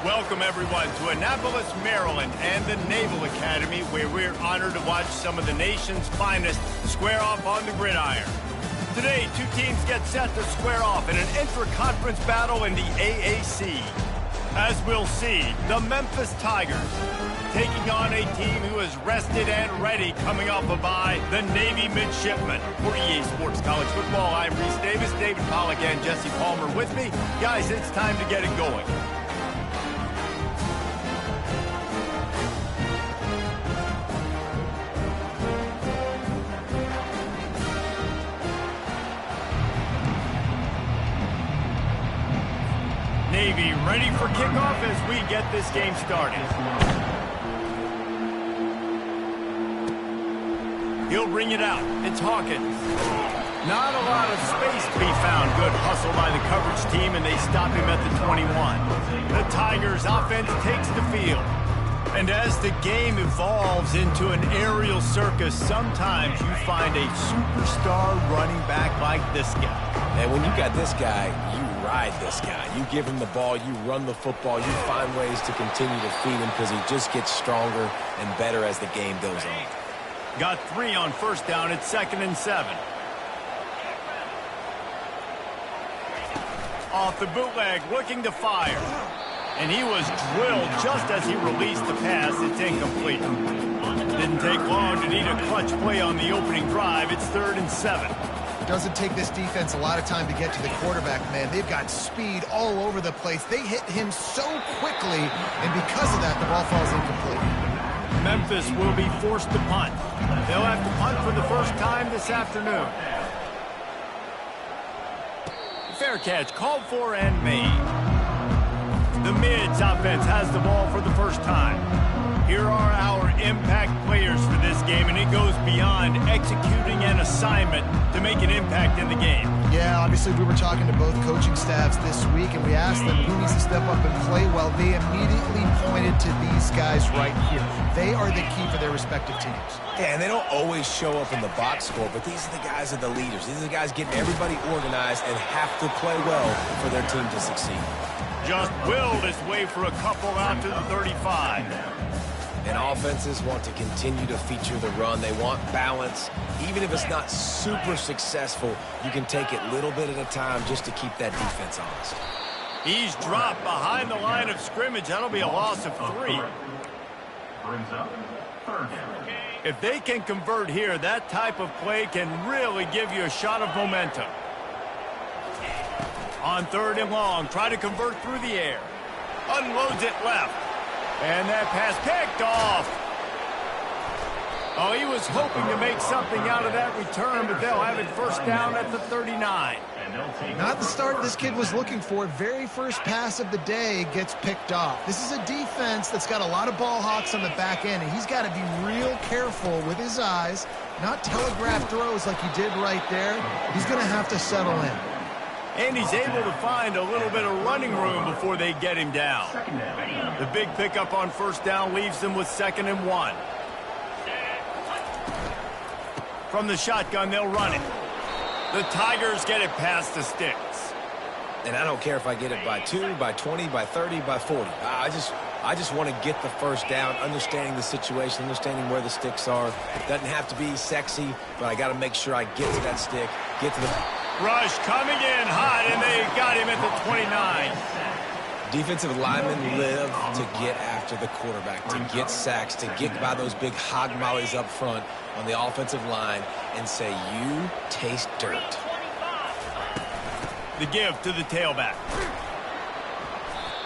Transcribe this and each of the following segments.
Welcome, everyone, to Annapolis, Maryland, and the Naval Academy, where we're honored to watch some of the nation's finest square off on the gridiron. Today, two teams get set to square off in an intra-conference battle in the AAC. As we'll see, the Memphis Tigers taking on a team who is rested and ready coming off a bye, the Navy Midshipmen. For EA Sports College Football, I'm Reese Davis, David Pollack, and Jesse Palmer with me. Guys, it's time to get it going. Navy ready for kickoff as we get this game started. He'll bring it out. It's Hawkins. Not a lot of space to be found. Good hustle by the coverage team, and they stop him at the 21. The Tigers' offense takes the field. And as the game evolves into an aerial circus, sometimes you find a superstar running back like this guy. And when you got this guy, you ride this guy. You give him the ball, you run the football, you find ways to continue to feed him because he just gets stronger and better as the game goes on. Got 3 on first down. It's 2nd and 7. Off the bootleg, looking to fire. And he was drilled just as he released the pass. It's incomplete. Didn't take long to need a clutch play on the opening drive. It's 3rd and 7. Doesn't take this defense a lot of time to get to the quarterback, man. They've got speed all over the place. They hit him so quickly, and because of that, the ball falls incomplete. Memphis will be forced to punt. They'll have to punt for the first time this afternoon. Fair catch, called for and made. The Mids offense has the ball for the first time. Here are our impact players for this game, and it goes beyond executing an assignment to make an impact in the game. Yeah, obviously we were talking to both coaching staffs this week, and we asked them who needs to step up and play well. They immediately pointed to these guys right here. They are the key for their respective teams. Yeah, and they don't always show up in the box score, but these are the guys that are the leaders. These are the guys getting everybody organized and have to play well for their team to succeed. Just willed his way for a couple out to the 35. And offenses want to continue to feature the run. They want balance. Even if it's not super successful, you can take it little bit at a time just to keep that defense honest. He's dropped behind the line of scrimmage. That'll be a loss of 3. If they can convert here, that type of play can really give you a shot of momentum. On 3rd and long, try to convert through the air. Unloads it left. And that pass picked off. Oh, he was hoping to make something out of that return, but they'll have it first down at the 39. Not the start this kid was looking for. Very first pass of the day gets picked off. This is a defense that's got a lot of ball hawks on the back end, and he's got to be real careful with his eyes, not telegraph throws like he did right there. He's going to have to settle in. And he's able to find a little bit of running room before they get him down. The big pickup on first down leaves them with 2nd and 1. From the shotgun, they'll run it. The Tigers get it past the sticks. And I don't care if I get it by 2, by 20, by 30, by 40. I just want to get the first down, understanding the situation, understanding where the sticks are. It doesn't have to be sexy, but I got to make sure I get to that stick, get to the... Rush coming in hot, and they got him at the 29. Defensive linemen live to get after the quarterback, to get sacks, to get by those big hog mollies up front on the offensive line and say, you taste dirt. The give to the tailback.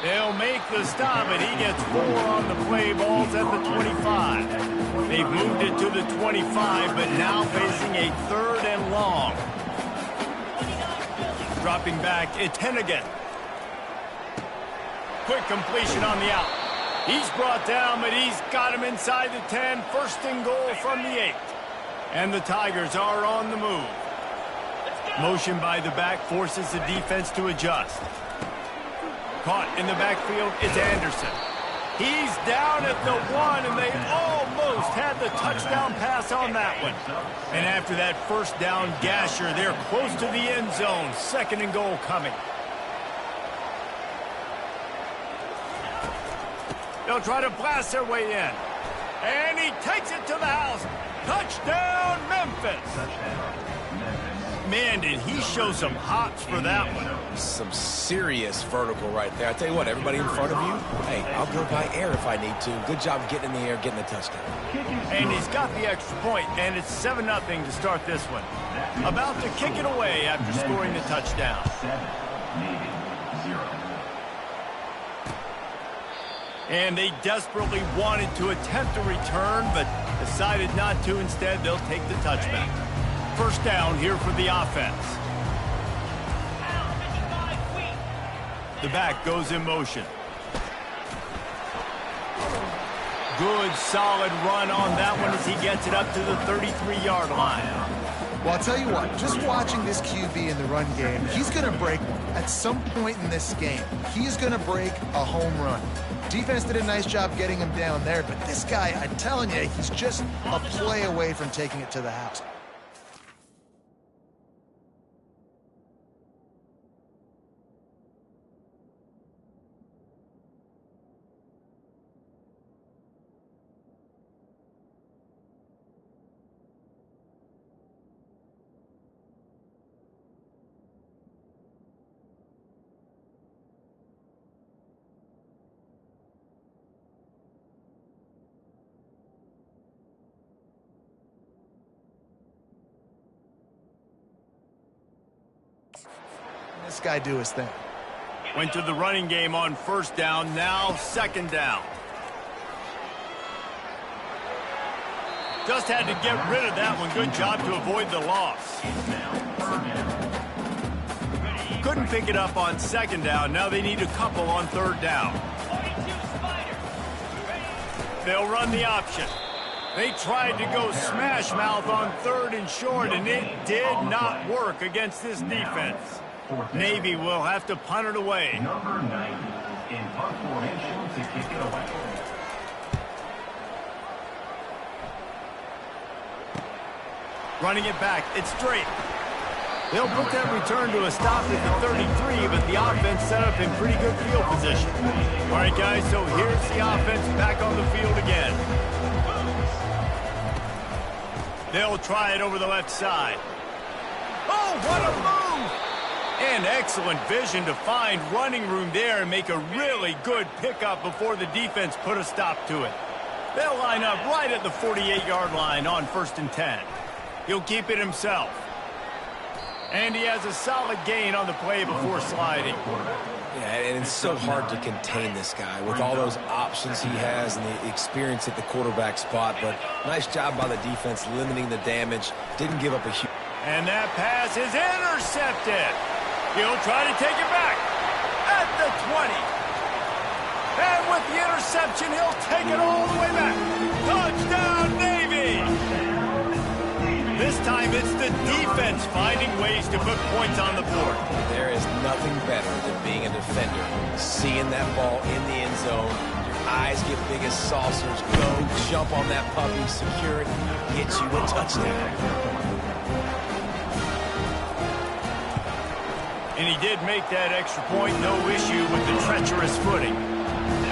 They'll make the stop, and he gets 4 on the play. Balls at the 25. They've moved it to the 25, but now facing a 3rd and long. Dropping back, it's Hennigan. Quick completion on the out. He's brought down, but he's got him inside the 10. 1st and goal from the 8. And the Tigers are on the move. Motion by the back forces the defense to adjust. Caught in the backfield, it's Anderson. He's down at the 1, and they almost had the touchdown pass on that one. And after that first down gasher, they're close to the end zone. 2nd and goal coming. They'll try to blast their way in. And he takes it to the house. Touchdown, Memphis. Man, did he show some hops for that one. Some serious vertical right there. I tell you what, everybody in front of you, hey, I'll go by air if I need to. Good job getting in the air, getting the touchdown. And he's got the extra point, and it's 7-0 to start this one. About to kick it away after scoring the touchdown. 7-0. And they desperately wanted to attempt a return, but decided not to. Instead, they'll take the touchback. First down here for the offense. The back goes in motion. Good, solid run on that one as he gets it up to the 33-yard line. Well, I'll tell you what, just watching this QB in the run game, he's going to break at some point in this game. He's going to break a home run. Defense did a nice job getting him down there, but this guy, I'm telling you, he's just a play away from taking it to the house. This guy do his thing. Went to the running game on first down, now second down. Just had to get rid of that one. Good job to avoid the loss. Couldn't pick it up on second down. Now they need a couple on third down. They'll run the option. They tried to go smash mouth on third and short, and it did not work against this defense. Navy will have to punt it away. Number 90 in punt formation to kick it away. Running it back, it's straight. They'll put that return to a stop at the 33, but the offense set up in pretty good field position. All right, guys, so here's the offense back on the field again. They'll try it over the left side. Oh, what a move! And excellent vision to find running room there and make a really good pickup before the defense put a stop to it. They'll line up right at the 48-yard line on 1st and 10. He'll keep it himself. And he has a solid gain on the play before sliding. Yeah, and it's so hard to contain this guy with all those options he has and the experience at the quarterback spot. But nice job by the defense limiting the damage. Didn't give up a huge... And that pass is intercepted. He'll try to take it back at the 20. And with the interception, he'll take it all the way back. Touchdown, Navy! This time it's the defense finding ways to put points on the board. There is nothing better than being a defender. Seeing that ball in the end zone, your eyes get big as saucers, go jump on that puppy, secure it, get you a touchdown. And he did make that extra point, no issue with the treacherous footing.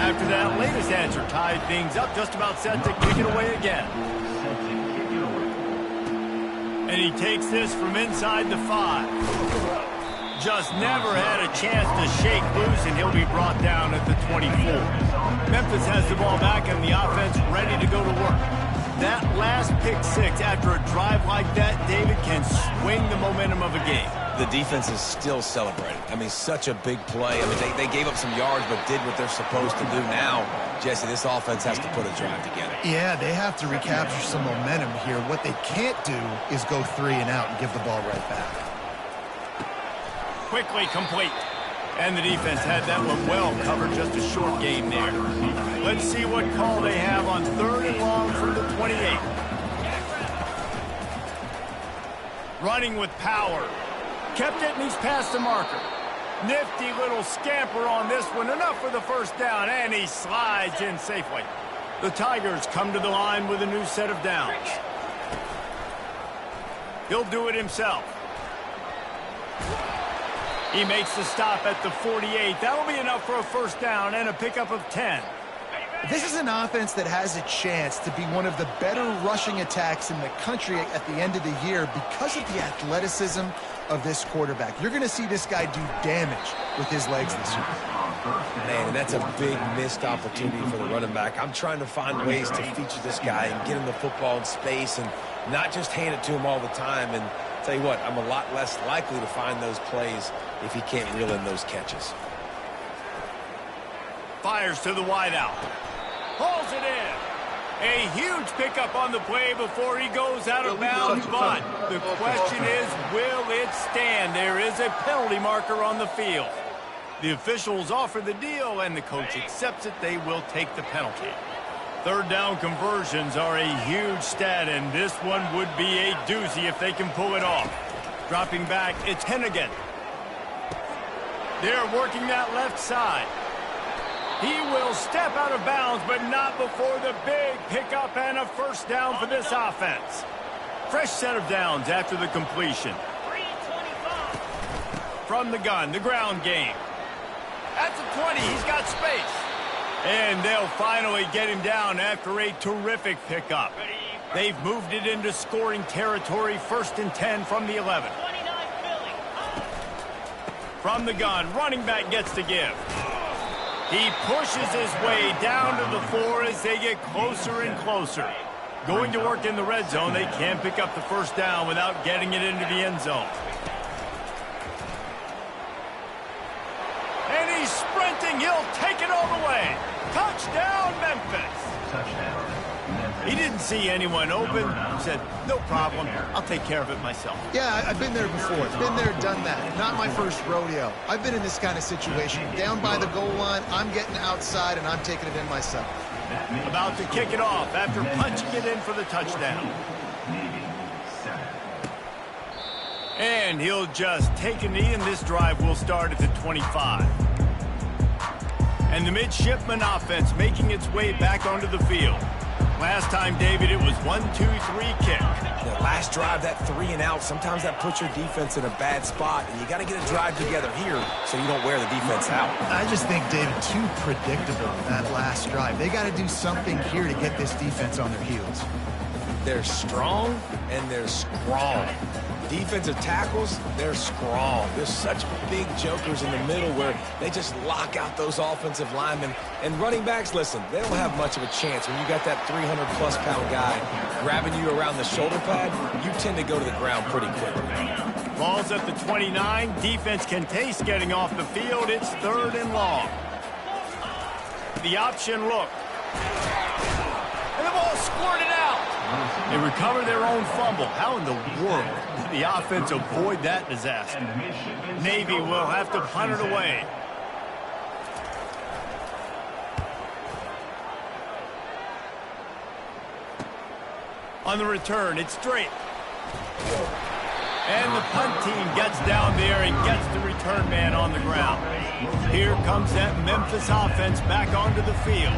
After that latest answer tied things up, just about set to kick it away again. And he takes this from inside the 5. Just never had a chance to shake loose, and he'll be brought down at the 24. Memphis has the ball back and the offense ready to go to work. That last pick six after a drive like that, David, can swing the momentum of a game. The defense is still celebrating. I mean, such a big play. I mean, they gave up some yards but did what they're supposed to do. Now, Jesse, this offense has to put a drive together. Yeah, they have to recapture some momentum here. What they can't do is go 3 and out and give the ball right back. Quickly complete. And the defense had that one well covered, just a short game there. Let's see what call they have on 3rd and long from the 28. Running with power. Kept it and he's past the marker. Nifty little scamper on this one. Enough for the first down, and he slides in safely. The Tigers come to the line with a new set of downs. He'll do it himself. He makes the stop at the 48. That'll be enough for a first down and a pickup of 10. This is an offense that has a chance to be one of the better rushing attacks in the country at the end of the year because of the athleticism of this quarterback. You're going to see this guy do damage with his legs this year. Man, and that's a big missed opportunity for the running back. I'm trying to find ways to feature this guy and get him the football in space and not just hand it to him all the time. And tell you what, I'm a lot less likely to find those plays if he can't reel in those catches. Fires to the wideout. Pulls it in. A huge pickup on the play before he goes out of bounds, but the question is, will it stand? There is a penalty marker on the field. The officials offer the deal, and the coach accepts it. They will take the penalty. Third down conversions are a huge stat, and this one would be a doozy if they can pull it off. Dropping back, it's Hennigan. They're working that left side. He will step out of bounds, but not before the big pickup and a first down for this offense. Fresh set of downs after the completion. From the gun, the ground game. At the 20, he's got space. And they'll finally get him down after a terrific pickup. They've moved it into scoring territory, 1st and 10 from the 11. From the gun, running back gets to give. He pushes his way down to the 4 as they get closer and closer. Going to work in the red zone, they can't pick up the first down without getting it into the end zone. And he's sprinting. He'll take it all the way. Touchdown, Memphis. Touchdown. He didn't see anyone open. Said, no problem. I'll take care of it myself. Yeah, I've been there before. Been there, done that. Not my first rodeo. I've been in this kind of situation. Down by the goal line, I'm getting outside, and I'm taking it in myself. About to kick it off after punching it in for the touchdown. And he'll just take a knee, and this drive will start at the 25. And the midshipman offense making its way back onto the field. Last time, David, it was 1-2-3 kick. The last drive, that 3 and out, sometimes that puts your defense in a bad spot, and you got to get a drive together here so you don't wear the defense out. I just think, David, too predictable, that last drive. They got to do something here to get this defense on their heels. They're strong and they're scrawl. Defensive tackles, they're scrawl. There's such big jokers in the middle where they just lock out those offensive linemen. And running backs, listen, they don't have much of a chance. When you got that 300-plus pound guy grabbing you around the shoulder pad, you tend to go to the ground pretty quickly. Ball's at the 29. Defense can taste getting off the field. It's 3rd and long. The option look. And the ball squirted out. They recover their own fumble. How in the world did the offense avoid that disaster? Navy will have to punt it away. On the return, it's straight. And the punt team gets down there and gets the return man on the ground. Here comes that Memphis offense back onto the field.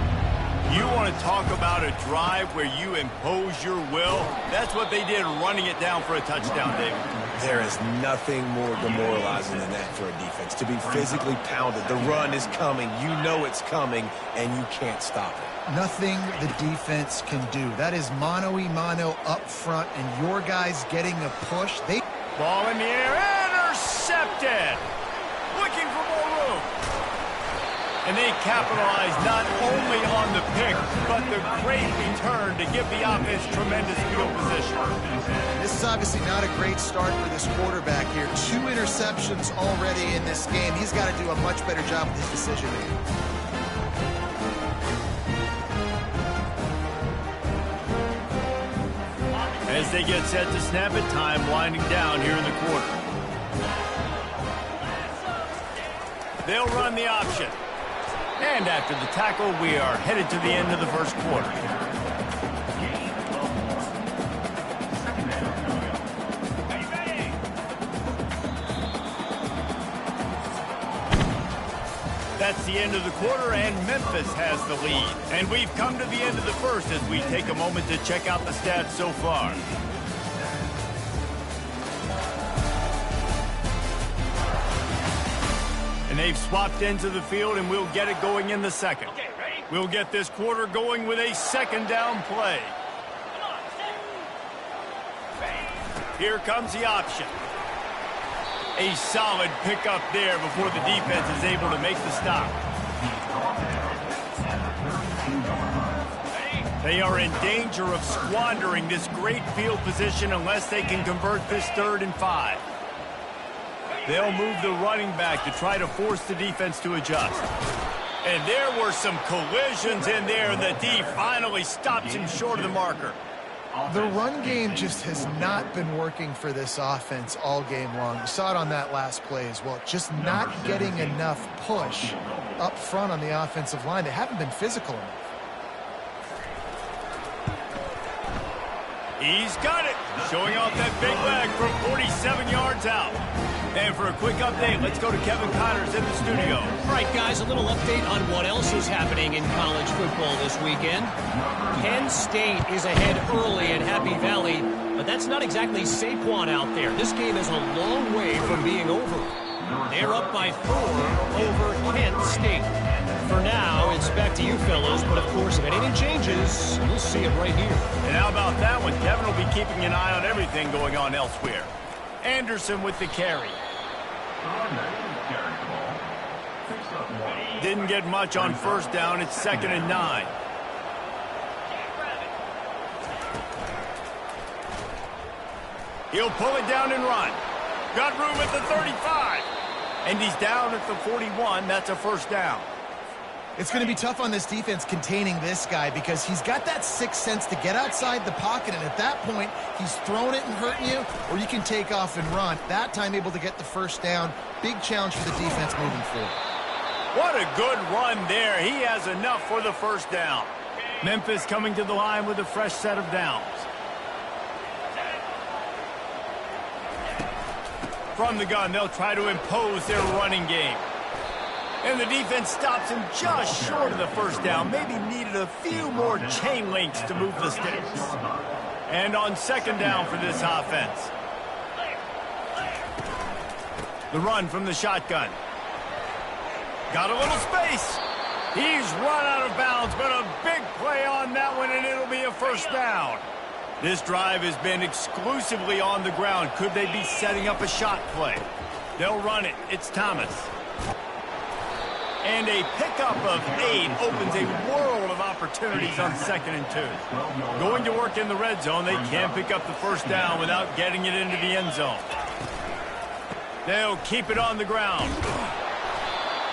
You want to talk about a drive where you impose your will? That's what they did, running it down for a touchdown, David. There is nothing more demoralizing than that for a defense, to be physically pounded. The run is coming. You know it's coming, and you can't stop it. Nothing the defense can do. That is mano-a-mano up front, and your guys getting a push. Ball in the air, intercepted. Looking for more room. And they capitalize not only on the pick, but the great return to give the offense tremendous field position. This is obviously not a great start for this quarterback here. 2 interceptions already in this game. He's got to do a much better job with his decision-making. As they get set to snap it, time winding down here in the quarter. They'll run the option. And after the tackle, we are headed to the end of the first quarter. That's the end of the quarter, and Memphis has the lead. And we've come to the end of the first as we take a moment to check out the stats so far. And they've swapped into the field, and we'll get it going in the second. Okay, ready? We'll get this quarter going with a second down play. Here comes the option. A solid pickup there before the defense is able to make the stop. They are in danger of squandering this great field position unless they can convert this 3rd and 5. They'll move the running back to try to force the defense to adjust. And there were some collisions in there, and the D finally stops him short of the marker. The run game just has not been working for this offense all game long. You saw it on that last play as well. Just not getting enough push up front on the offensive line. They haven't been physical enough. He's got it, showing off that big leg from 47 yards out. And for a quick update, let's go to Kevin Connors in the studio. All right, guys, a little update on what else is happening in college football this weekend. Penn State is ahead early in Happy Valley, but that's not exactly Saquon out there. This game is a long way from being over. They're up by 4 over Kent State. For now, it's back to you fellows, but of course, if anything changes, you'll see it right here. And how about that one? Kevin will be keeping an eye on everything going on elsewhere. Anderson with the carry. Didn't get much on first down. It's 2nd and 9. He'll pull it down and run. Got room at the 35. And he's down at the 41. That's a first down. It's going to be tough on this defense containing this guy because he's got that sixth sense to get outside the pocket, and at that point, he's throwing it and hurting you, or you can take off and run. That time able to get the first down. Big challenge for the defense moving forward. What a good run there. He has enough for the first down. Memphis coming to the line with a fresh set of downs. From the gun, they'll try to impose their running game. And the defense stops him just short of the first down. Maybe needed a few more chain links to move the sticks. And on 2nd down for this offense. The run from the shotgun. Got a little space. He's run out of bounds, but a big play on that one, and it'll be a first down. This drive has been exclusively on the ground. Could they be setting up a shot play? They'll run it. It's Thomas. And a pickup of 8 opens a world of opportunities on 2nd and 2. Going to work in the red zone, they can't pick up the first down without getting it into the end zone. They'll keep it on the ground.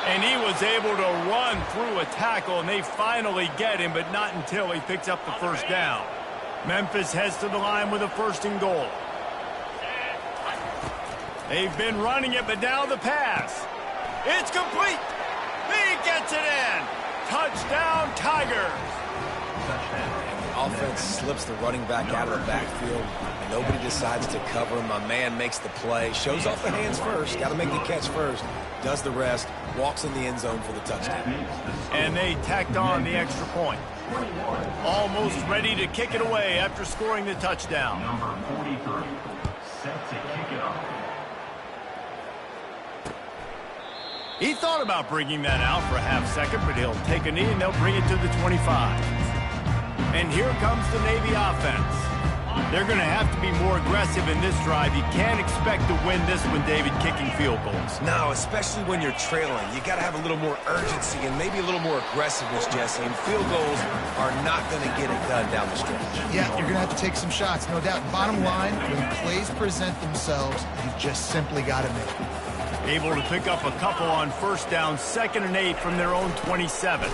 And he was able to run through a tackle, and they finally get him, but not until he picks up the first down. Memphis heads to the line with a 1st and goal. They've been running it, but now the pass. It's complete. He gets it in. Touchdown, Tigers. The offense slips the running back out of the backfield. Nobody decides to cover him. My man makes the play. Shows off the hands first. Got to make the catch first. Does the rest. Walks in the end zone for the touchdown. And they tacked on the extra point. Almost ready to kick it away after scoring the touchdown. Number 43, set to kick it off. He thought about bringing that out for a half second, but he'll take a knee and they'll bring it to the 25. And here comes the Navy offense. They're going to have to be more aggressive in this drive. You can't expect to win this one, David, kicking field goals. No, especially when you're trailing. You got to have a little more urgency and maybe a little more aggressiveness, Jesse. And field goals are not going to get it done down the stretch. Yeah, you're going to have to take some shots, no doubt. Bottom line, when plays present themselves, you've just simply got to make them. Able to pick up a couple on first down, 2nd and 8 from their own 27.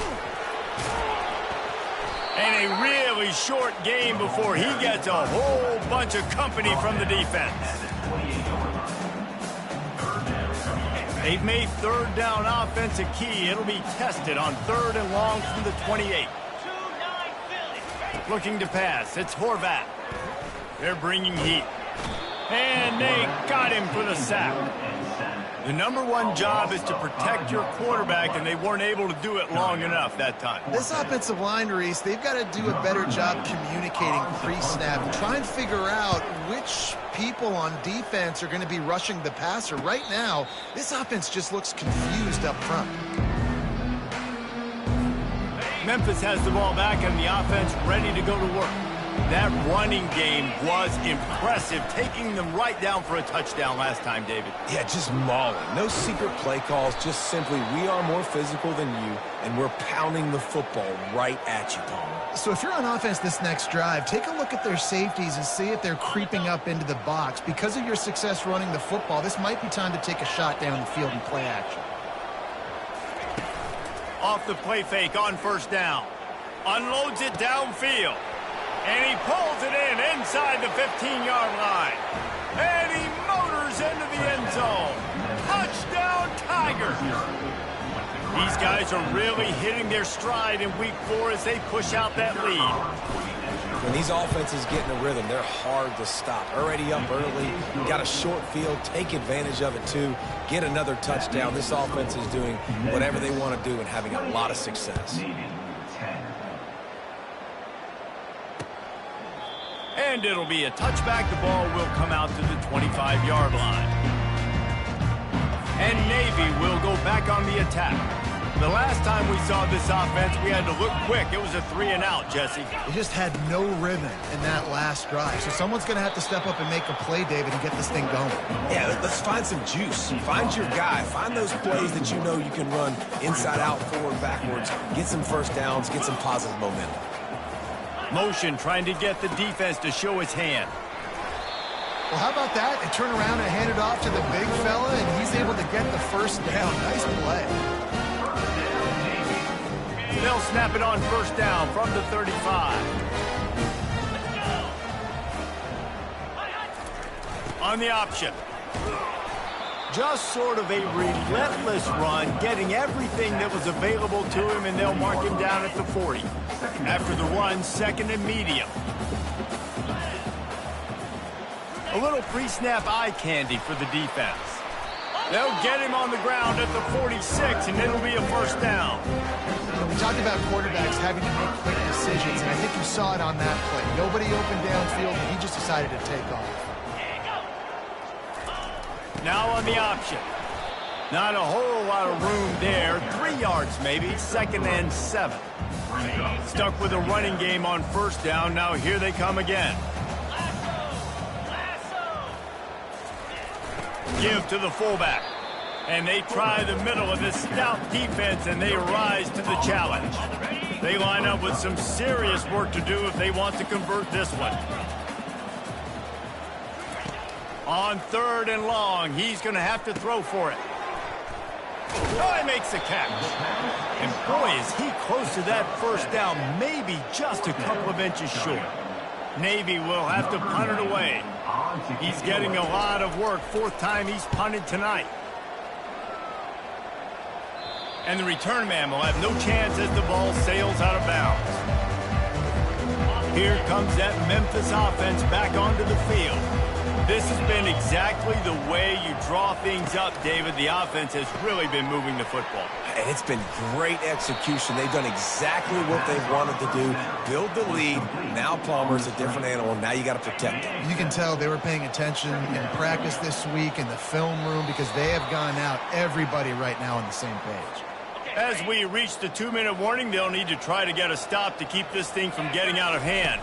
And a really short game before he gets a whole bunch of company from the defense. They've made 3rd down offense a key. It'll be tested on 3rd and long from the 28. Looking to pass. It's Horvat. They're bringing heat. And they got him for the sack. The number one job is to protect your quarterback, and they weren't able to do it long enough that time. This offensive line, Reese, they've got to do a better job communicating pre-snap and try and figure out which people on defense are going to be rushing the passer. Right now, this offense just looks confused up front. Memphis has the ball back and the offense ready to go to work. That running game was impressive, taking them right down for a touchdown last time, David. Yeah, just mauling. No secret play calls, just simply we are more physical than you, and we're pounding the football right at you, Palmer. So if you're on offense this next drive, take a look at their safeties and see if they're creeping up into the box. Because of your success running the football, this might be time to take a shot down the field and play action. Off the play fake on first down. Unloads it downfield. And he pulls it in inside the 15-yard line. And he motors into the end zone. Touchdown, Tigers. These guys are really hitting their stride in week 4 as they push out that lead. When these offenses get in a rhythm, they're hard to stop. Already up early, got a short field, take advantage of it too, get another touchdown. This offense is doing whatever they want to do and having a lot of success. And it'll be a touchback. The ball will come out to the 25-yard line. And Navy will go back on the attack. The last time we saw this offense, we had to look quick. It was a 3-and-out, Jesse. They just had no rhythm in that last drive. So someone's going to have to step up and make a play, David, and get this thing going. Yeah, let's find some juice. Find your guy. Find those plays that you know you can run inside out, forward, backwards. Get some first downs. Get some positive momentum. Motion trying to get the defense to show his hand. Well, how about that? They turn around and hand it off to the big fella, and he's able to get the first down. Nice play. They'll snap it on first down from the 35. On the option. Just sort of a relentless run, getting everything that was available to him, and they'll mark him down at the 40. After the run, second and medium. A little pre-snap eye candy for the defense. They'll get him on the ground at the 46, and it'll be a first down. We talked about quarterbacks having to make quick decisions, and I think you saw it on that play. Nobody opened downfield, and he just decided to take off. Now on the option. Not a whole lot of room there. 3 yards maybe, second and 7. Stuck with a running game on first down. Now here they come again. Give to the fullback. And they try the middle of this stout defense, and they rise to the challenge. They line up with some serious work to do if they want to convert this one. On third and long, he's going to have to throw for it. Oh, he makes the catch. And boy, is he close to that first down, maybe just a couple of inches short. Navy will have to punt it away. He's getting a lot of work. 4th time he's punted tonight. And the return man will have no chance as the ball sails out of bounds. Here comes that Memphis offense back onto the field. This has been exactly the way you draw things up, David. The offense has really been moving the football. And it's been great execution. They've done exactly what they've wanted to do. Build the lead. Now Palmer's a different animal. Now you got to protect him. You can tell they were paying attention in practice this week in the film room because they have gone out, everybody right now on the same page. As we reach the 2-minute warning, they'll need to try to get a stop to keep this thing from getting out of hand.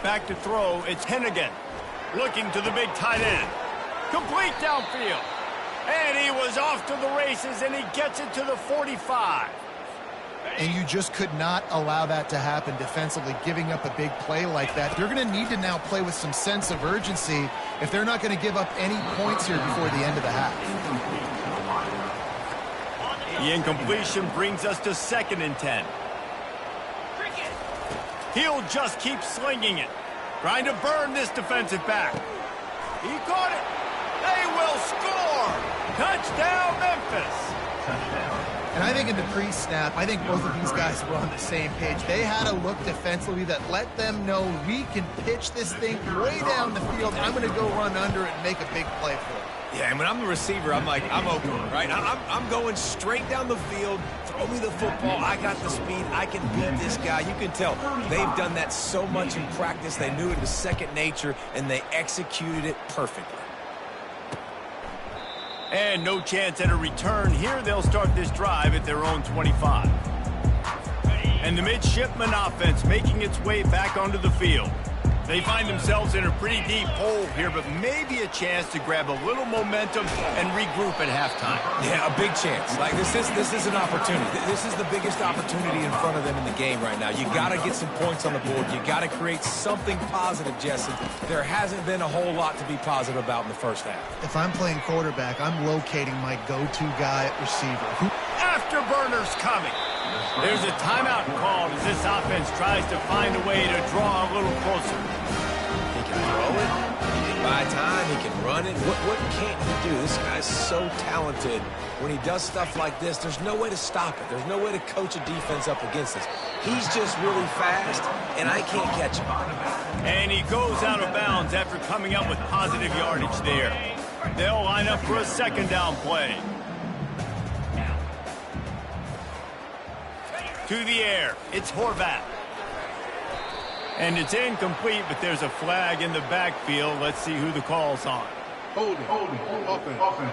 Back to throw, it's Hennigan. Looking to the big tight end. Complete downfield. And he was off to the races, and he gets it to the 45. And you just could not allow that to happen defensively, giving up a big play like that. They're going to need to now play with some sense of urgency if they're not going to give up any points here before the end of the half. The incompletion brings us to 2nd and 10. He'll just keep slinging it. Trying to burn this defensive back. He caught it. They will score. Touchdown, Memphis. And I think in the pre-snap, I think both of these guys were on the same page. They had a look defensively that let them know we can pitch this thing way down the field. I'm going to go run under it and make a big play for it. Yeah, and when I'm the receiver, I'm like, I'm open, right? I'm going straight down the field. Throw me the football. I got the speed. I can beat this guy. You can tell they've done that so much in practice. They knew it was second nature, and they executed it perfectly. And no chance at a return here. They'll start this drive at their own 25. And the midshipman offense making its way back onto the field. They find themselves in a pretty deep hole here, but maybe a chance to grab a little momentum and regroup at halftime. Yeah, a big chance. Like, this is an opportunity. This is the biggest opportunity in front of them in the game right now. You got to get some points on the board. You got to create something positive, Jesse. There hasn't been a whole lot to be positive about in the first half. If I'm playing quarterback, I'm locating my go-to guy at receiver. Afterburners coming. There's a timeout called as this offense tries to find a way to draw a little closer. He can throw it, he can buy time, he can run it. What can't he do? This guy's so talented. When he does stuff like this, there's no way to stop it. There's no way to coach a defense up against this. He's just really fast, and I can't catch him. And he goes out of bounds after coming up with positive yardage there. They'll line up for a second down play. To the air, it's Horvath. And it's incomplete, but there's a flag in the backfield. Let's see who the call's on. Hold it. Offense.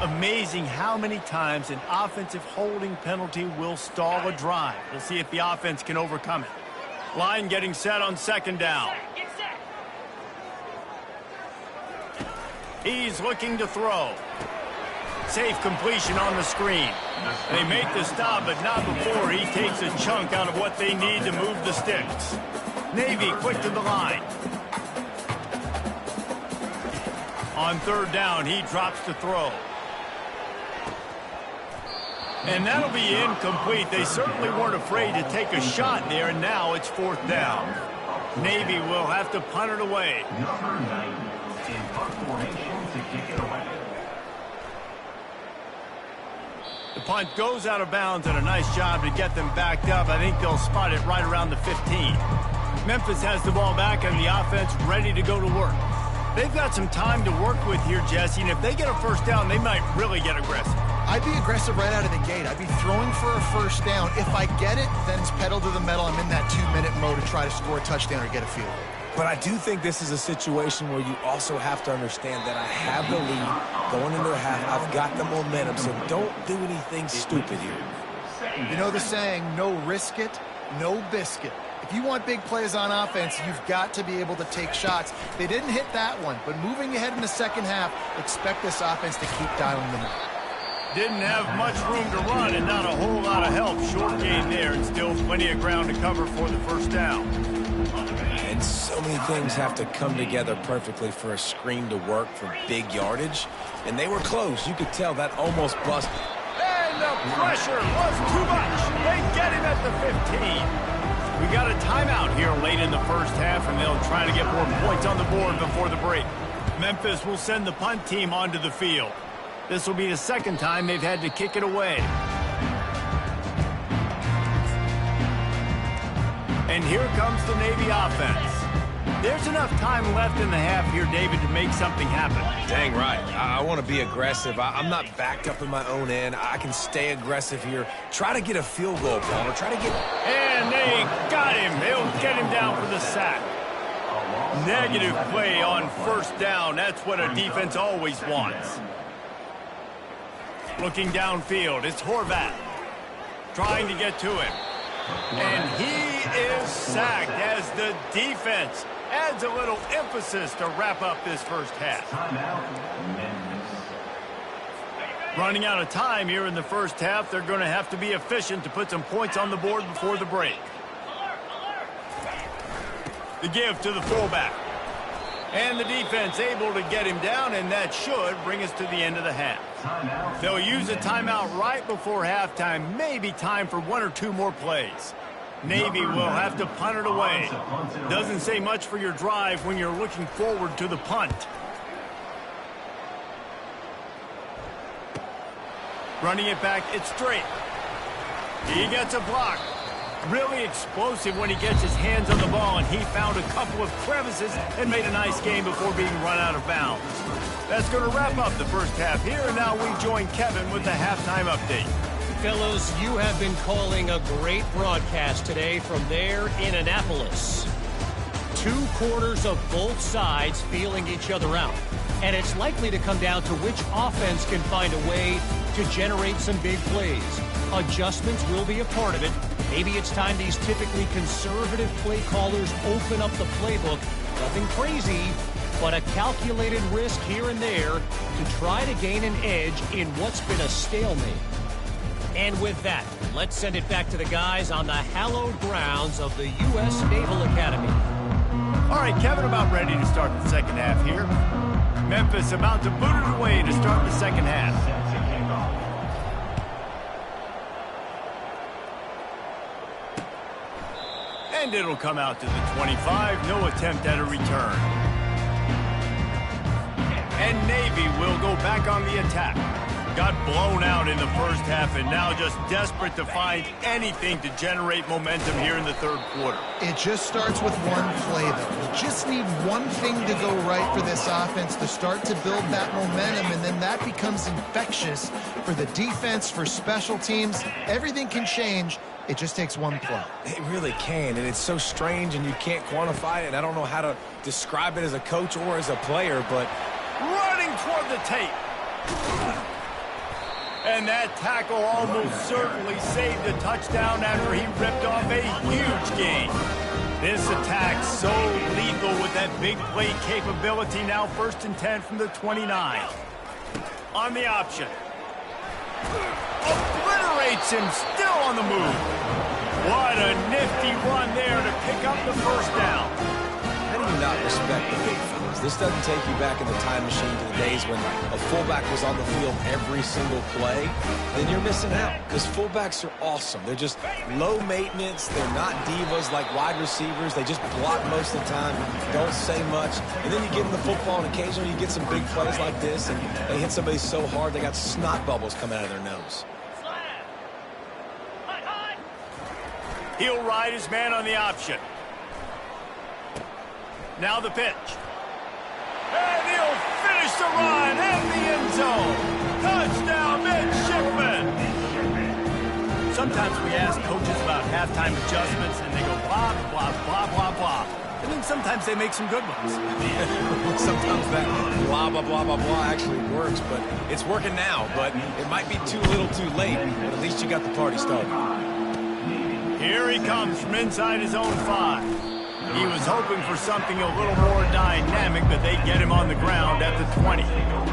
Amazing how many times an offensive holding penalty will stall a drive. We'll see if the offense can overcome it. Line getting set on second down. He's looking to throw. Safe completion on the screen. They make the stop, but not before he takes a chunk out of what they need to move the sticks. Navy quick to the line. On third down, he drops to throw. And that'll be incomplete. They certainly weren't afraid to take a shot there, and now it's fourth down. Navy will have to punt it away. Number 9 in punt formation to kick it away. The punt goes out of bounds, and a nice job to get them backed up. I think they'll spot it right around the 15. Memphis has the ball back, and the offense ready to go to work. They've got some time to work with here, Jesse, and if they get a first down, they might really get aggressive. I'd be aggressive right out of the gate. I'd be throwing for a first down. If I get it, then it's pedal to the metal. I'm in that 2-minute mode to try to score a touchdown or get a field goal. But I do think this is a situation where you also have to understand that I have the lead going into the half. I've got the momentum, so don't do anything stupid here. You know the saying, no risk it, no biscuit. If you want big plays on offense, you've got to be able to take shots. They didn't hit that one, but moving ahead in the second half, expect this offense to keep dialing them up. Didn't have much room to run and not a whole lot of help. Short gain there and still plenty of ground to cover for the first down. And so many things have to come together perfectly for a screen to work for big yardage. And they were close. You could tell that almost busted. And the pressure was too much. They get him at the 15. We got a timeout here late in the first half, and they'll try to get more points on the board before the break. Memphis will send the punt team onto the field. This will be the second time they've had to kick it away. And here comes the Navy offense. There's enough time left in the half here, David, to make something happen. Dang right. I want to be aggressive. I'm not backed up in my own end. I can stay aggressive here. Try to get a field goal, Palmer. Try to get... And they got him. They'll get him down for the sack. Negative play on first down. That's what a defense always wants. Looking downfield, it's Horvath. Trying to get to him. And he is sacked as the defense adds a little emphasis to wrap up this first half. Running out of time here in the first half. They're going to have to be efficient to put some points on the board before the break. The give to the fullback. And the defense able to get him down, and that should bring us to the end of the half. They'll use a timeout right before halftime. Maybe time for one or two more plays. Navy will have to punt it away. Doesn't say much for your drive when you're looking forward to the punt. Running it back, it's straight. He gets a block. Really explosive when he gets his hands on the ball, and he found a couple of crevices and made a nice game before being run out of bounds. That's going to wrap up the first half here, and now we join Kevin with the halftime update. Fellows, you have been calling a great broadcast today from there in Annapolis. 2 quarters of both sides feeling each other out. And it's likely to come down to which offense can find a way to generate some big plays. Adjustments will be a part of it. Maybe it's time these typically conservative play callers open up the playbook. Nothing crazy, but a calculated risk here and there to try to gain an edge in what's been a stalemate. And with that, let's send it back to the guys on the hallowed grounds of the U.S. Naval Academy. All right, Kevin, about ready to start the second half here. Memphis about to boot it away to start the second half. And it'll come out to the 25. No attempt at a return. And Navy will go back on the attack. Got blown out in the first half and now just desperate to find anything to generate momentum here in the third quarter. It just starts with one play, though. You just need one thing to go right for this offense to start to build that momentum, and then that becomes infectious for the defense, for special teams. Everything can change. It just takes one play. It really can, and it's so strange, and you can't quantify it, and I don't know how to describe it as a coach or as a player, but running toward the tape. And that tackle almost certainly saved a touchdown after he ripped off a huge gain. This attack so lethal with that big play capability. Now 1st and 10 from the 29. On the option. Obliterates him, still on the move. What a nifty run there to pick up the first down. how do you not respect the big fellas? This doesn't take you back in the time machine to the days when a fullback was on the field every single play. Then you're missing out, because fullbacks are awesome. They're just low maintenance. They're not divas like wide receivers. They just block most of the time, don't say much. And then you give them the football, and occasionally you get some big plays like this, and they hit somebody so hard they got snot bubbles coming out of their nose. He'll ride his man on the option. Now the pitch. And he'll finish the run in the end zone. Touchdown, midshipman. Sometimes we ask coaches about halftime adjustments, and they go blah, blah, blah, blah, blah. And then sometimes they make some good ones. Sometimes that blah, blah, blah, blah, blah actually works, but it's working now. But it might be too little too late, but at least you got the party started. Here he comes from inside his own 5. He was hoping for something a little more dynamic, but they get him on the ground at the 20.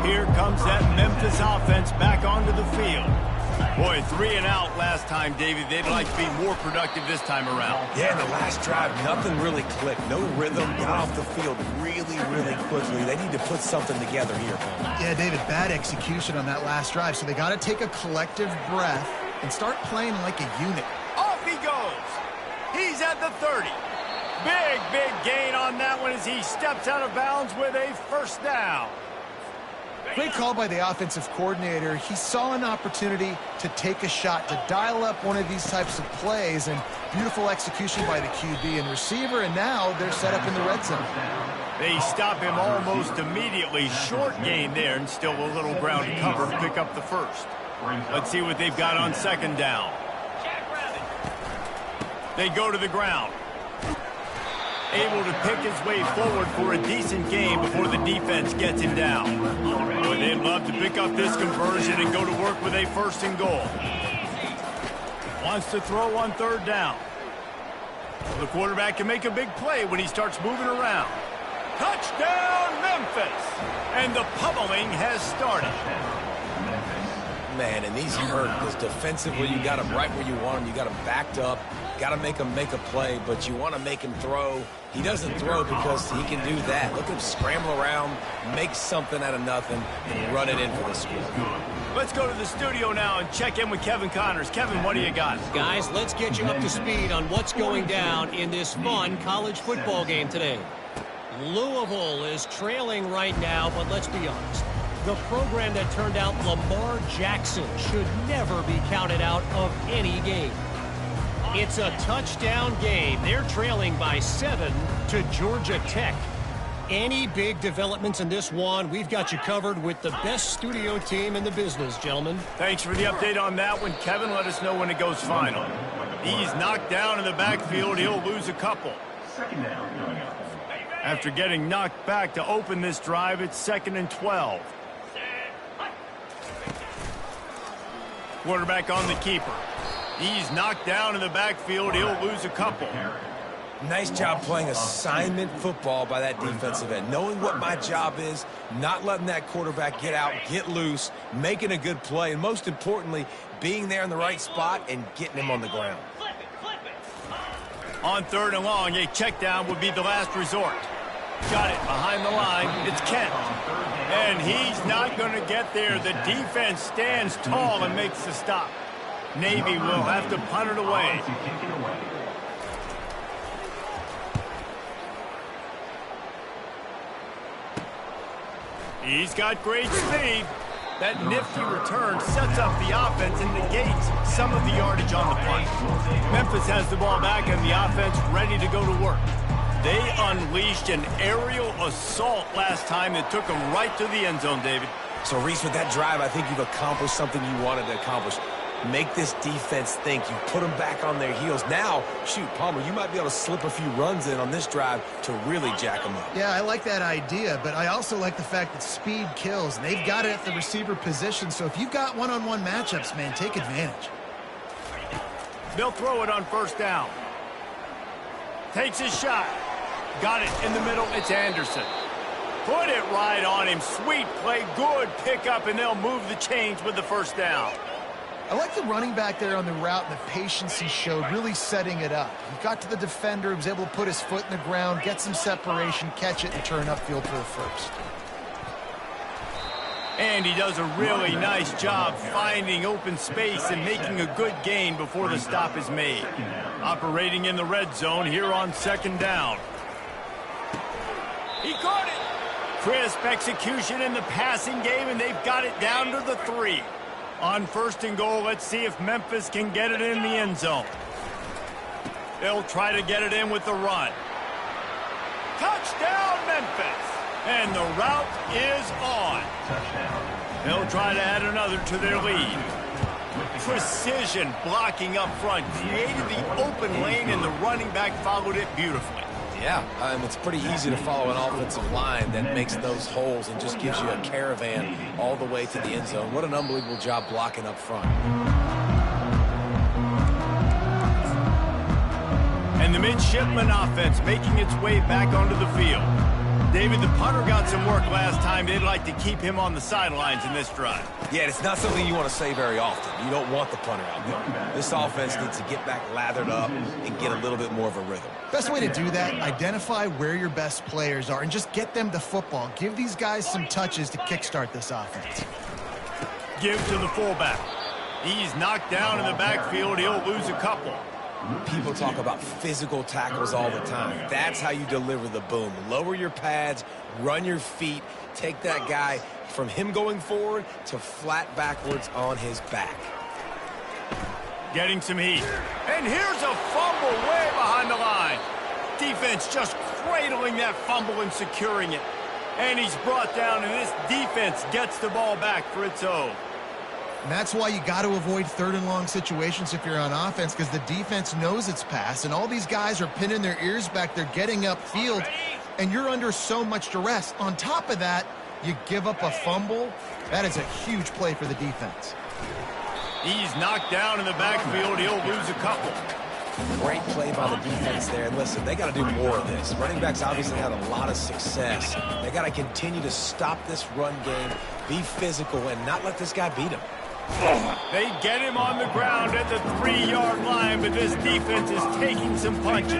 Here comes that Memphis offense back onto the field. Boy, 3 and out last time, Davey. They'd like to be more productive this time around. Yeah, the last drive, nothing really clicked. No rhythm, got off the field really, really quickly. They need to put something together here. Yeah, David, bad execution on that last drive, so they got to take a collective breath and start playing like a unit. Off he goes. He's at the 30. Big, big gain on that one as he steps out of bounds with a first down. Great call by the offensive coordinator. He saw an opportunity to take a shot, to dial up one of these types of plays, and beautiful execution by the QB and receiver, and now they're set up in the red zone. They stop him almost immediately. Short gain there, and still a little ground to cover to pick up the first. Let's see what they've got on second down. They go to the ground. Able to pick his way forward for a decent game before the defense gets him down. Boy, they'd love to pick up this conversion and go to work with a first and goal. Wants to throw on third down. The quarterback can make a big play when he starts moving around. Touchdown, Memphis! And the pummeling has started. Man, and these hurt, because defensively you got them right where you want them. You got them backed up. Got to make him make a play, but you want to make him throw. He doesn't throw because he can do that. Look at him scramble around, make something out of nothing, and run it in for the score. Let's go to the studio now and check in with Kevin Connors. Kevin, what do you got? Guys, let's get you up to speed on what's going down in this fun college football game today. Louisville is trailing right now, but let's be honest. The program that turned out Lamar Jackson should never be counted out of any game. It's a touchdown game. They're trailing by 7 to Georgia Tech. Any big developments in this one, we've got you covered with the best studio team in the business, gentlemen. Thanks for the update on that one, Kevin. Let us know when it goes final. He's knocked down in the backfield. He'll lose a couple. After getting knocked back to open this drive, it's 2nd and 12. Quarterback on the keeper. He's knocked down in the backfield. He'll lose a couple. Nice job playing assignment football by that defensive end. Knowing what my job is, not letting that quarterback get out, get loose, making a good play, and most importantly, being there in the right spot and getting him on the ground. On 3rd and long, a check down would be the last resort. Got it behind the line. It's Kent. And he's not going to get there. The defense stands tall and makes the stop. Navy will have to punt it away. He's got great speed. That nifty return sets up the offense and negates some of the yardage on the punt. Memphis has the ball back and the offense ready to go to work. They unleashed an aerial assault last time that took them right to the end zone, David. So, Reese, with that drive, I think you've accomplished something you wanted to accomplish. Make this defense think. You put them back on their heels. Now, shoot, Palmer, you might be able to slip a few runs in on this drive to really jack them up. Yeah, I like that idea, but I also like the fact that speed kills, and they've got it at the receiver position. So if you've got one-on-one matchups, man, take advantage. They'll throw it on 1st down. Takes his shot. Got it in the middle. It's Anderson. Put it right on him. Sweet play. Good pickup, and they'll move the chains with the 1st down. I like the running back there on the route and the patience he showed, really setting it up. He got to the defender, he was able to put his foot in the ground, get some separation, catch it, and turn upfield for the 1st. And he does a really nice job finding open space and making a good gain before the stop is made. Operating in the red zone here on 2nd down. He caught it. Crisp execution in the passing game, and they've got it down to the 3. On 1st and goal, let's see if Memphis can get it in the end zone. They'll try to get it in with the run. Touchdown, Memphis! And the route is on. They'll try to add another to their lead. Precision blocking up front. Created the open lane, and the running back followed it beautifully. Yeah, it's pretty easy to follow an offensive line that makes those holes and just gives you a caravan all the way to the end zone. What an unbelievable job blocking up front. And the midshipman offense making its way back onto the field. David, the punter got some work last time. They'd like to keep him on the sidelines in this drive. Yeah, it's not something you want to say very often. You don't want the punter out there. This offense needs to get back lathered up and get a little bit more of a rhythm. Best way to do that, identify where your best players are and just get them the football. Give these guys some touches to kickstart this offense. Give to the fullback. He's knocked down in the backfield. He'll lose a couple. People talk about physical tackles all the time. That's how you deliver the boom. Lower your pads, run your feet, take that guy from him going forward to flat backwards on his back. Getting some heat. And here's a fumble way behind the line. Defense just cradling that fumble and securing it. And he's brought down, and this defense gets the ball back for its own. And that's why you got to avoid 3rd and long situations if you're on offense, because the defense knows it's pass, and all these guys are pinning their ears back. They're getting upfield, and you're under so much duress. On top of that, you give up a fumble. That is a huge play for the defense. He's knocked down in the backfield. He'll lose a couple. Great play by the defense there. And listen, they got to do more of this. Running backs obviously had a lot of success. They got to continue to stop this run game, be physical, and not let this guy beat him. They get him on the ground at the 3-yard line, but this defense is taking some punches.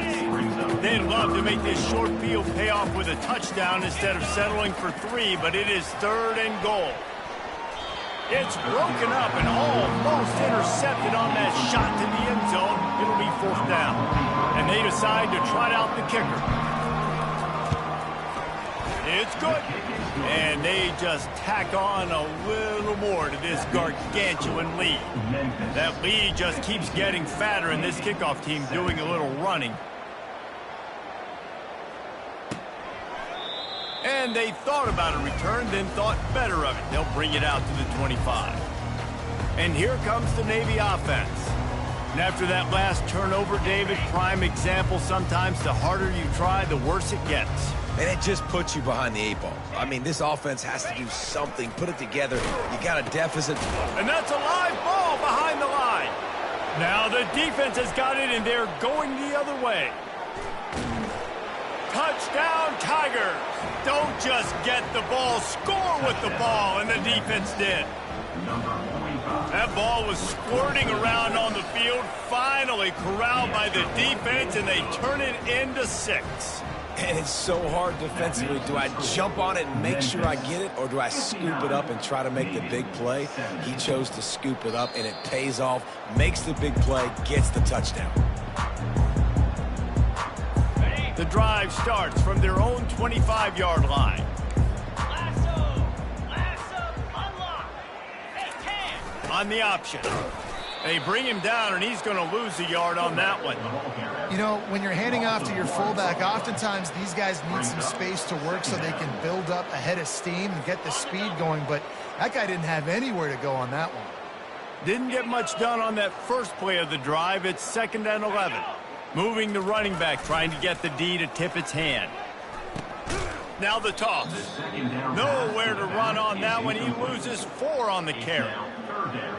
They'd love to make this short field pay off with a touchdown instead of settling for 3, but it is 3rd and goal. It's broken up and almost intercepted on that shot to the end zone. It'll be 4th down. And they decide to trot out the kicker. It's good. And they just tack on a little more to this gargantuan lead. That lead just keeps getting fatter, and this kickoff team doing a little running. And they thought about a return, then thought better of it. They'll bring it out to the 25. And here comes the Navy offense. And after that last turnover, David, prime example, sometimes the harder you try, the worse it gets. And it just puts you behind the 8 ball. I mean, this offense has to do something, put it together. You got a deficit. And that's a live ball behind Now the defense has got it, and they're going the other way. Touchdown, Tigers. Don't just get the ball, score with the ball, and the defense did. That ball was squirting around on the field, finally corralled by the defense, and they turn it into 6. And it's so hard defensively. Do I jump on it and make sure I get it, or do I scoop it up and try to make the big play? He chose to scoop it up, and it pays off, makes the big play, gets the touchdown. The drive starts from their own 25-yard line. On the option. They bring him down, and he's going to lose a yard on that one. You know, when you're handing off to your fullback, oftentimes these guys need some space to work so they can build up a head of steam and get the speed going, but that guy didn't have anywhere to go on that one. Didn't get much done on that first play of the drive. It's 2nd and 11. Moving the running back, trying to get the D to tip its hand. Now the toss. Nowhere to run on that one. He loses 4 on the carry.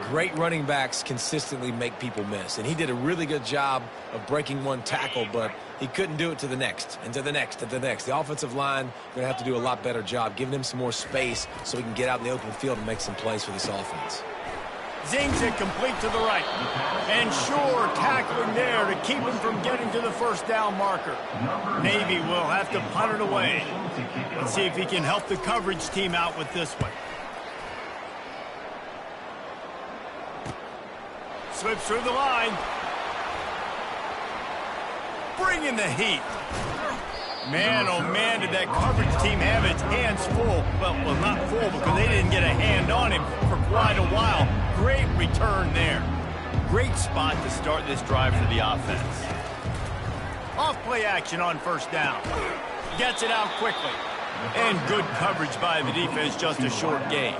Great running backs consistently make people miss, and he did a really good job of breaking one tackle, but he couldn't do it to the next, and to the next, and to the next. The offensive line going to have to do a lot better job giving him some more space so he can get out in the open field and make some plays for this offense. Zings it complete to the right. And sure, tackling there to keep him from getting to the first down marker. Navy will have to punt it away. Let's see if he can help the coverage team out with this one. Slips through the line. Bringing the heat. Man, oh man, did that coverage team have its hands full. Well, not full because they didn't get a hand on him for quite a while. Great return there. Great spot to start this drive for the offense. Off-play action on first down. Gets it out quickly. And good coverage by the defense, just a short gain.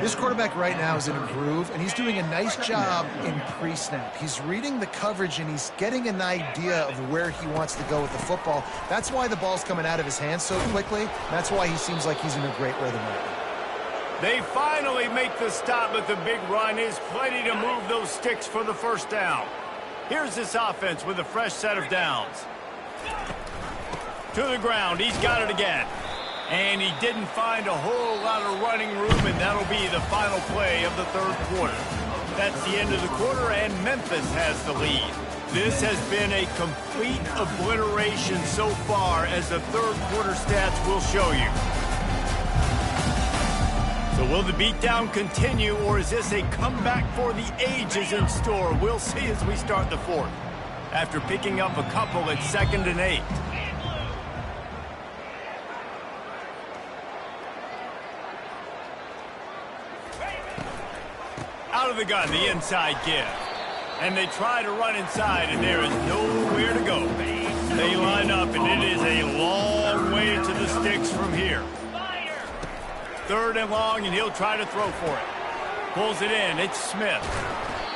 This quarterback right now is in a groove, and he's doing a nice job in pre-snap. He's reading the coverage, and he's getting an idea of where he wants to go with the football. That's why the ball's coming out of his hands so quickly. That's why he seems like he's in a great rhythm right now. They finally make the stop, but the big run is plenty to move those sticks for the first down. Here's this offense with a fresh set of downs. To the ground. He's got it again. And he didn't find a whole lot of running room, and that'll be the final play of the third quarter. That's the end of the quarter, and Memphis has the lead. This has been a complete obliteration so far, as the third quarter stats will show you. So will the beatdown continue, or is this a comeback for the ages in store? We'll see as we start the fourth. After picking up a couple at 2nd and 8. Out of the gun, the inside give. And they try to run inside, and there is nowhere to go. They line up, and it is a long way to the sticks from here. 3rd and long, and he'll try to throw for it. Pulls it in. It's Smith.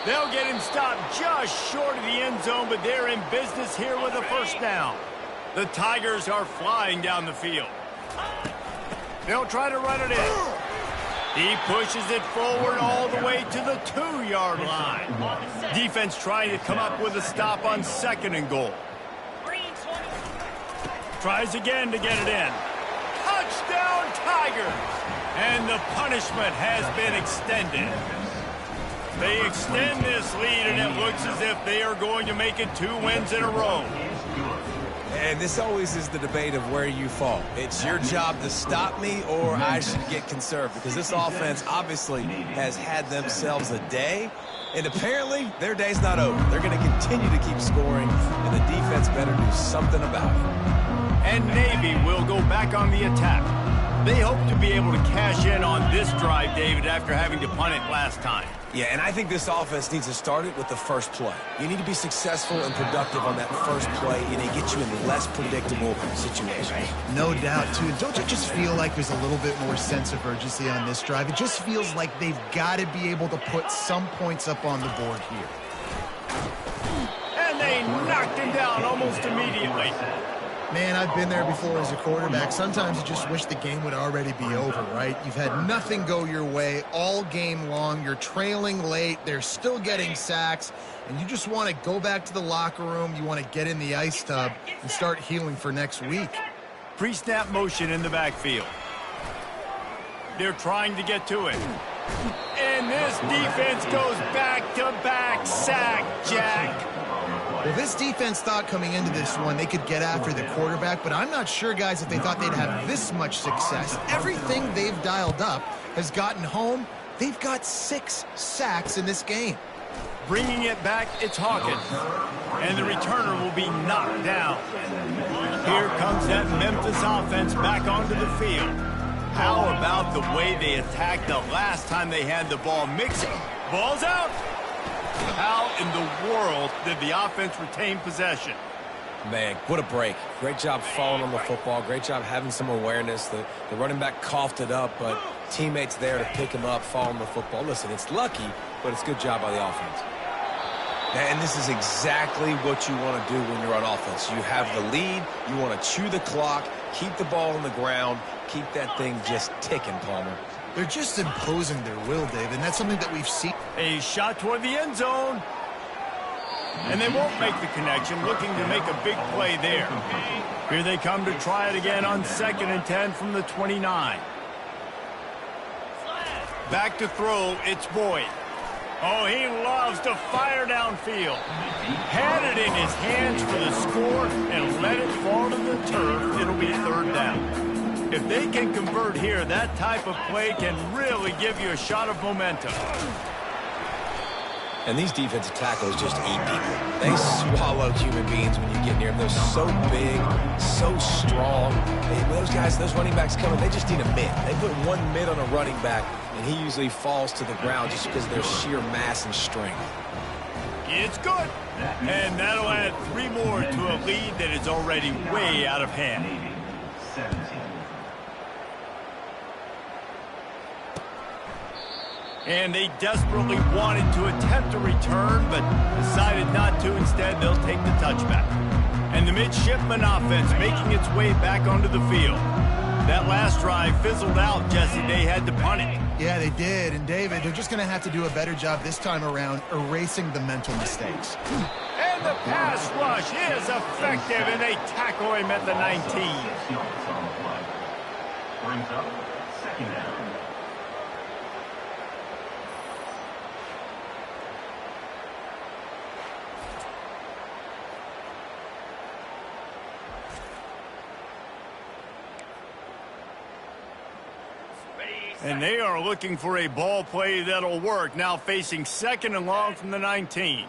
They'll get him stopped just short of the end zone, but they're in business here with a first down. The Tigers are flying down the field. They'll try to run it in. He pushes it forward all the way to the 2-yard line. Defense trying to come up with a stop on 2nd and goal. Tries again to get it in. Touchdown, Tigers! And the punishment has been extended. They extend this lead, and it looks as if they are going to make it 2 wins in a row. And this always is the debate of where you fall. It's your job to stop me, or I should get conserved, because this offense obviously has had themselves a day, and apparently their day's not over. They're going to continue to keep scoring, and the defense better do something about it. And Navy will go back on the attack. They hope to be able to cash in on this drive, David, after having to punt it last time. Yeah, and I think this offense needs to start it with the first play. You need to be successful and productive on that first play, and it gets you in less predictable situations. No doubt, too. Don't you just feel like there's a little bit more sense of urgency on this drive? It just feels like they've got to be able to put some points up on the board here. And they knocked him down almost immediately. Man, I've been there before as a quarterback. Sometimes you just wish the game would already be over, right? You've had nothing go your way all game long. You're trailing late. They're still getting sacks. And you just want to go back to the locker room. You want to get in the ice tub and start healing for next week. Pre-snap motion in the backfield. They're trying to get to it. And this defense goes back-to-back sack, Jack. Well, this defense thought coming into this one they could get after the quarterback, but I'm not sure, guys, if they thought they'd have this much success. Everything they've dialed up has gotten home. They've got 6 sacks in this game. Bringing it back, it's Hawkins. And the returner will be knocked down. Here comes that Memphis offense back onto the field. How about the way they attacked the last time they had the ball? Mixing. Ball's out. How in the world did the offense retain possession? Man, what a break. Great job falling on the football. Great job having some awareness. The running back coughed it up, but teammates there to pick him up, fall on the football. Listen, it's lucky, but it's a good job by the offense. And this is exactly what you want to do when you're on offense. You have the lead. You want to chew the clock, keep the ball on the ground, keep that thing just ticking, Palmer. They're just imposing their will, Dave, and that's something that we've seen. A shot toward the end zone. And they won't make the connection, looking to make a big play there. Here they come to try it again on 2nd and 10 from the 29. Back to throw, it's Boyd. Oh, he loves to fire downfield. Had it in his hands for the score and let it fall to the turf. It'll be 3rd down. If they can convert here, that type of play can really give you a shot of momentum. And these defensive tackles just eat people. They swallow human beings when you get near them. They're so big, so strong. Those guys, those running backs coming, they just need a mid. They put one mid on a running back, and he usually falls to the ground just because of their sheer mass and strength. It's good. And that'll add 3 more to a lead that is already way out of hand. 17. And they desperately wanted to attempt a return, but decided not to. Instead, they'll take the touchback. And the midshipman offense making its way back onto the field. That last drive fizzled out, Jesse. They had to punt it. Yeah, they did. And, David, they're just going to have to do a better job this time around erasing the mental mistakes. And the pass rush is effective, and they tackle him at the 19. Brings up 2nd down. And they are looking for a ball play that'll work. Now facing 2nd and long from the 19.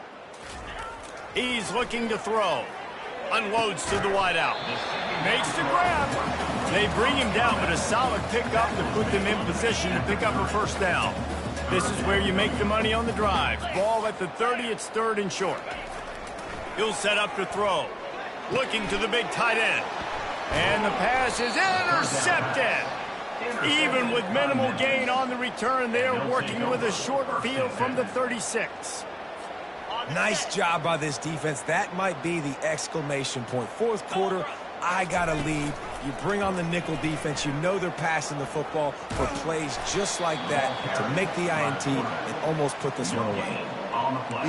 He's looking to throw. Unloads to the wideout. Makes the grab. They bring him down, but a solid pickup to put them in position to pick up a 1st down. This is where you make the money on the drive. Ball at the 30, it's 3rd and short. He'll set up to throw. Looking to the big tight end. And the pass is intercepted. Even with minimal gain on the return, they're working with a short field from the 36. Nice job by this defense. That might be the exclamation point. 4th quarter, I got a lead. You bring on the nickel defense. You know they're passing the football for plays just like that to make the INT and almost put this one away.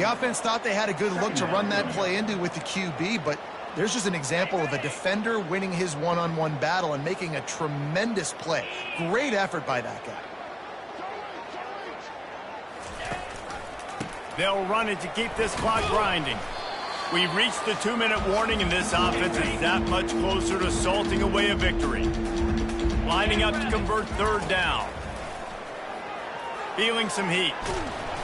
The offense thought they had a good look to run that play into with the QB, but there's just an example of a defender winning his one-on-one battle and making a tremendous play. Great effort by that guy. They'll run it to keep this clock grinding. We've reached the 2-minute warning, and this offense is that much closer to salting away a victory. Lining up to convert 3rd down. Feeling some heat.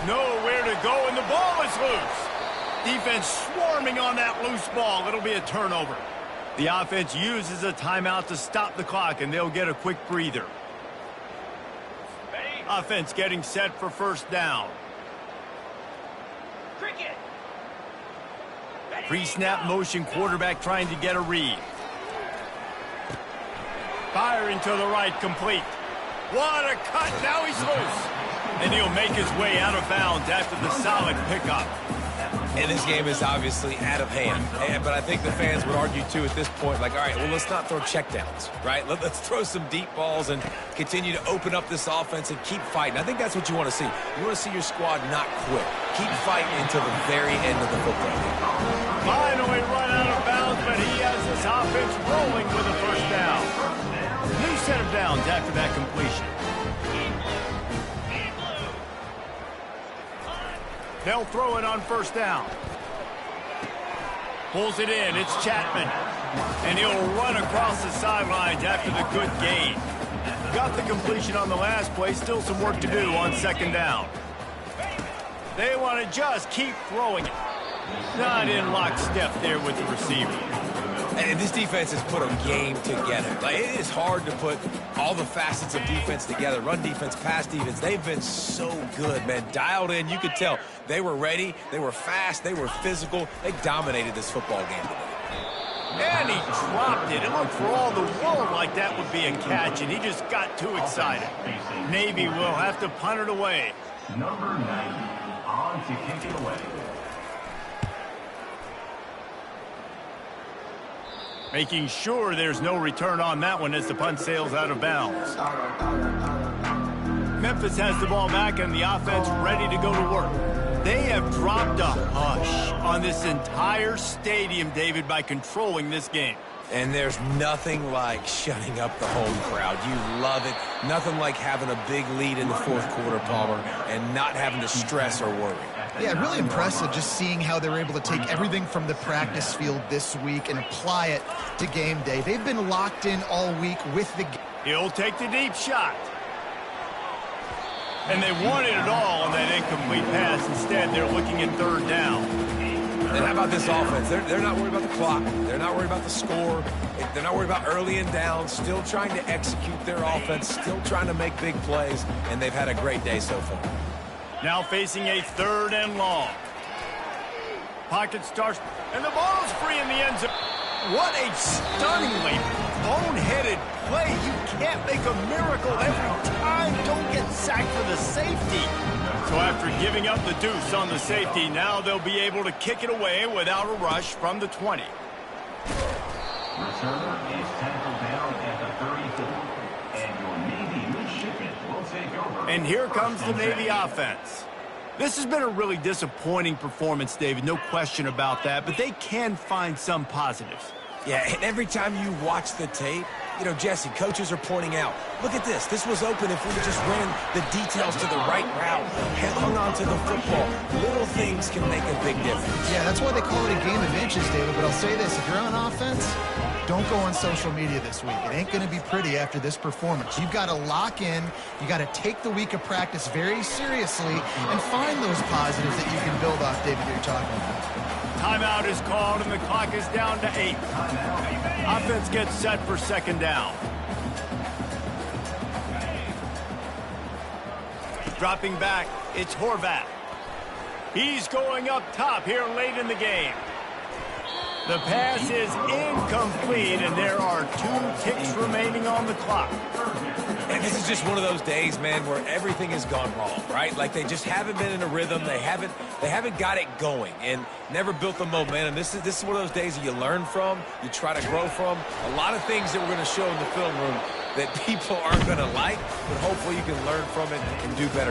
Nowhere to go, and the ball is loose. Defense swarming on that loose ball. It'll be a turnover. The offense uses a timeout to stop the clock, and they'll get a quick breather. Offense getting set for 1st down. Pre-snap motion, quarterback trying to get a read. Firing to the right, complete. What a cut, now he's loose. And he'll make his way out of bounds after the solid pickup. And this game is obviously out of hand. But I think the fans would argue, too, at this point, like, all right, well, let's not throw checkdowns, right? Let's throw some deep balls and continue to open up this offense and keep fighting. I think that's what you want to see. You want to see your squad not quit. Keep fighting until the very end of the football game. Finally run out of bounds, but he has this offense rolling with a first down. New set of downs after that completion. They'll throw it on first down. Pulls it in. It's Chapman. And he'll run across the sidelines after the good gain. Got the completion on the last play. Still some work to do on second down. They want to just keep throwing it. Not in lockstep there with the receiver. And this defense has put a game together. Like, it is hard to put all the facets of defense together. Run defense, pass defense. They've been so good, man. Dialed in. You could tell they were ready. They were fast. They were physical. They dominated this football game today. And he dropped it. It looked for all the world like that would be a catch, and he just got too excited. Navy will have to punt it away. Number 90 on to kick it away. Making sure there's no return on that one as the punt sails out of bounds. Memphis has the ball back and the offense ready to go to work. They have dropped a hush on this entire stadium, David, by controlling this game. And there's nothing like shutting up the home crowd. You love it. Nothing like having a big lead in the fourth quarter, Palmer, and not having to stress or worry. Yeah, really impressive just seeing how they were able to take everything from the practice field this week and apply it to game day. They've been locked in all week with the game. He'll take the deep shot. And they wanted it all on that incomplete pass. Instead, they're looking at third down. And how about this offense? They're not worried about the clock. They're not worried about the score. They're not worried about early and down. Still trying to execute their offense. Still trying to make big plays. And they've had a great day so far. Now facing a third and long. Pocket starts, and the ball's free in the end zone. What a stunningly boneheaded play. You can't make a miracle every time. Don't get sacked for the safety. So after giving up the deuce on the safety, now they'll be able to kick it away without a rush from the 20. Returner is tackled down at the 34. And your Navy midshipmen will take over. And here comes the Navy offense. This has been a really disappointing performance, David, no question about that, but they can find some positives. Yeah, and every time you watch the tape, you know, Jesse, coaches are pointing out, look at this. This was open if we just ran the details to the right route, hung on to the football. Little things can make a big difference. Yeah, that's why they call it a game of inches, David, but I'll say this. If you're on offense, don't go on social media this week. It ain't going to be pretty after this performance. You've got to lock in. You got to take the week of practice very seriously and find those positives that you can build off, David, that you're talking about. Timeout is called, and the clock is down to 8. Offense gets set for second down. Dropping back, it's Horvath. He's going up top here late in the game. The pass is incomplete, and there are 2 ticks remaining on the clock. And this is just one of those days, man, where everything has gone wrong, right? Like they just haven't been in a rhythm. They haven't got it going and never built the momentum. This is one of those days that you learn from, you try to grow from. A lot of things that we're going to show in the film room that people aren't going to like, but hopefully you can learn from it and do better.